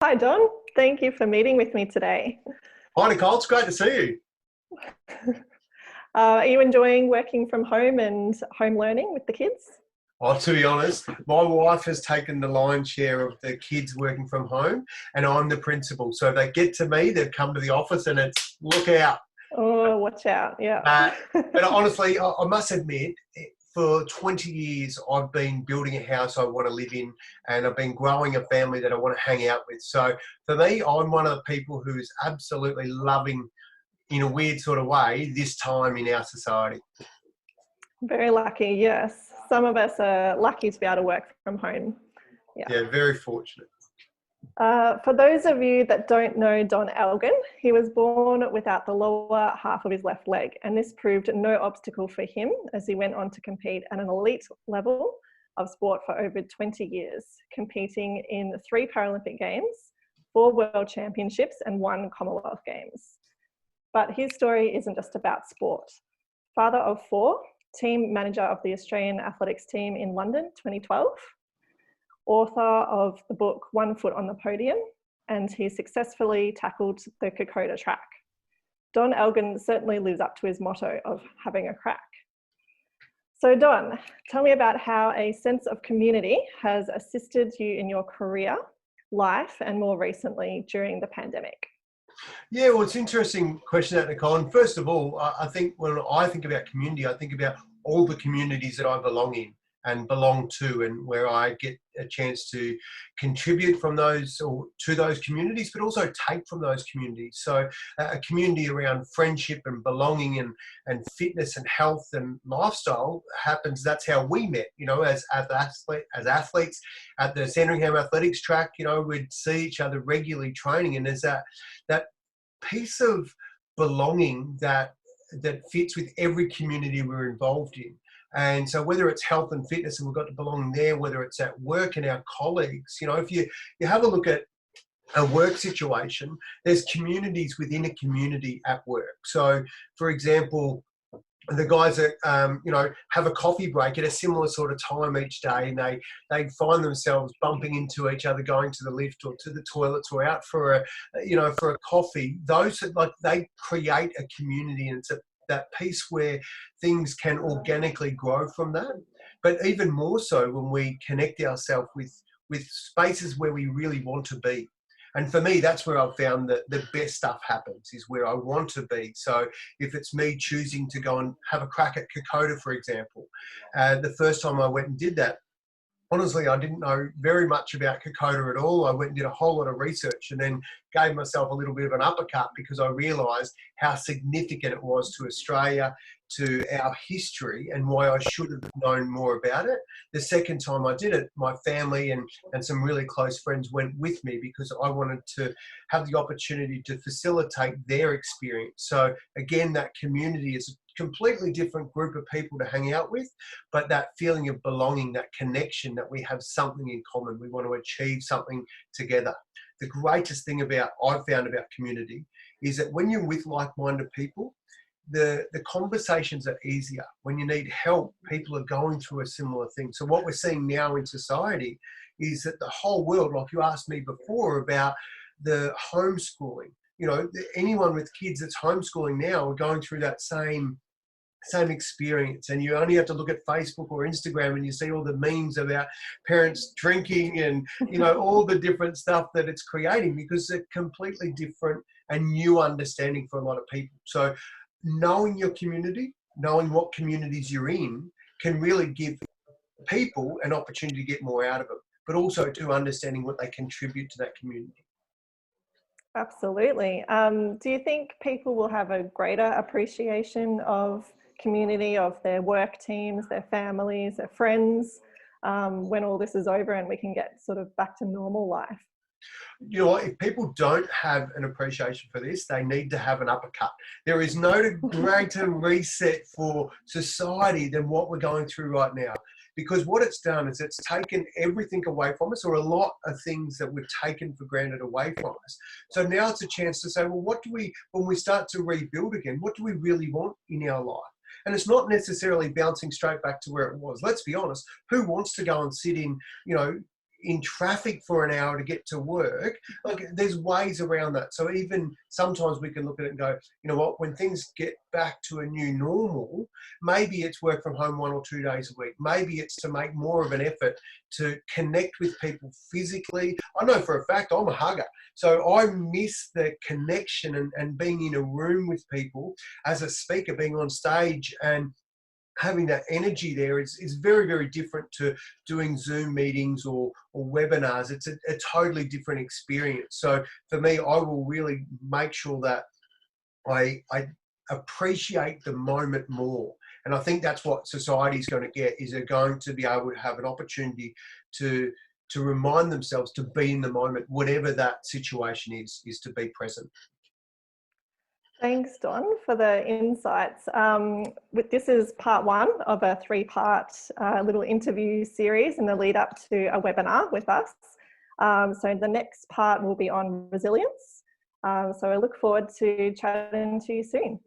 Hi, Don. Thank you for meeting with me today. Hi, Nicole. It's great to see you. Are you enjoying working from home and home learning with the kids? Oh, to be honest, my wife has taken the lion's share of the kids working from home, and I'm the principal. So they get to me, they've come to the office, and it's look out. Oh, watch out. Yeah. But honestly, I must admit, for 20 years, I've been building a house I want to live in, and I've been growing a family that I want to hang out with. So for me, I'm one of the people who's absolutely loving, in a weird sort of way, this time in our society. Very lucky, yes. Some of us are lucky to be able to work from home. Yeah. Yeah, very fortunate. For those of you that don't know Don Elgin, he was born without the lower half of his left leg, and this proved no obstacle for him as he went on to compete at an elite level of sport for over 20 years, competing in 3 Paralympic Games, 4 World Championships, and 1 Commonwealth Games. But his story isn't just about sport. Father of 4, team manager of the Australian athletics team in London 2012, author of the book One Foot on the Podium, and he successfully tackled the Kokoda track. Don Elgin certainly lives up to his motto of having a crack. So Don, tell me about how a sense of community has assisted you in your career, life, and more recently during the pandemic. Yeah, well, it's an interesting question, that Nicole. And first of all, I think when I think about community, I think about all the communities that I belong in and belong to, and where I get a chance to contribute from those or to those communities, but also take from those communities. So a community around friendship and belonging and fitness and health and lifestyle happens. That's how we met, as athletes at the Sandringham Athletics track. We'd see each other regularly training, and there's that piece of belonging that fits with every community we're involved in. And so whether it's health and fitness and we've got to belong there, whether it's at work and our colleagues, if you have a look at a work situation, there's communities within a community at work. So for example, the guys that have a coffee break at a similar sort of time each day, and they find themselves bumping into each other, going to the lift or to the toilets or out for a coffee. Those they create a community, and it's that piece where things can organically grow from that. But even more so when we connect ourselves with spaces where we really want to be. And for me, that's where I've found that the best stuff happens, is where I want to be. So if it's me choosing to go and have a crack at Kokoda, for example, the first time I went and did that, honestly, I didn't know very much about Kokoda at all. I went and did a whole lot of research and then gave myself a little bit of an uppercut, because I realised how significant it was to Australia, to our history, and why I should have known more about it. The second time I did it, my family and some really close friends went with me, because I wanted to have the opportunity to facilitate their experience. So again, that community is a completely different group of people to hang out with, but that feeling of belonging, that connection, that we have something in common, we want to achieve something together. The greatest thing I've found about community is that when you're with like-minded people, the conversations are easier. When you need help, people are going through a similar thing. So what we're seeing now in society is that the whole world, like you asked me before about the homeschooling, anyone with kids that's homeschooling now are going through that same experience. And you only have to look at Facebook or Instagram and you see all the memes about parents drinking and all the different stuff that it's creating, because it's a completely different and new understanding for a lot of people. So knowing your community, knowing what communities you're in, can really give people an opportunity to get more out of them, but also to understanding what they contribute to that community. Absolutely. Do you think people will have a greater appreciation of community, of their work teams, their families, their friends, when all this is over and we can get sort of back to normal life? If people don't have an appreciation for this, they need to have an uppercut. There is no greater reset for society than what we're going through right now. Because what it's done is it's taken everything away from us, or a lot of things that we've taken for granted away from us. So now it's a chance to say, well, when we start to rebuild again, what do we really want in our life? And it's not necessarily bouncing straight back to where it was. Let's be honest, who wants to go and sit in, in traffic for an hour to get to work. Like, there's ways around that. So even sometimes we can look at it and go, you know what, when things get back to a new normal, maybe it's work from home 1 or 2 days a week. Maybe it's to make more of an effort to connect with people physically. I know for a fact I'm a hugger. So I miss the connection and being in a room with people as a speaker, being on stage and having that energy there is very, very different to doing Zoom meetings or webinars. It's a totally different experience. So for me, I will really make sure that I appreciate the moment more. And I think that's what society's going to get, is they're going to be able to have an opportunity to remind themselves to be in the moment, whatever that situation is to be present. Thanks, Don, for the insights. This is part 1 of a 3-part little interview series in the lead up to a webinar with us. So the next part will be on resilience. So I look forward to chatting to you soon.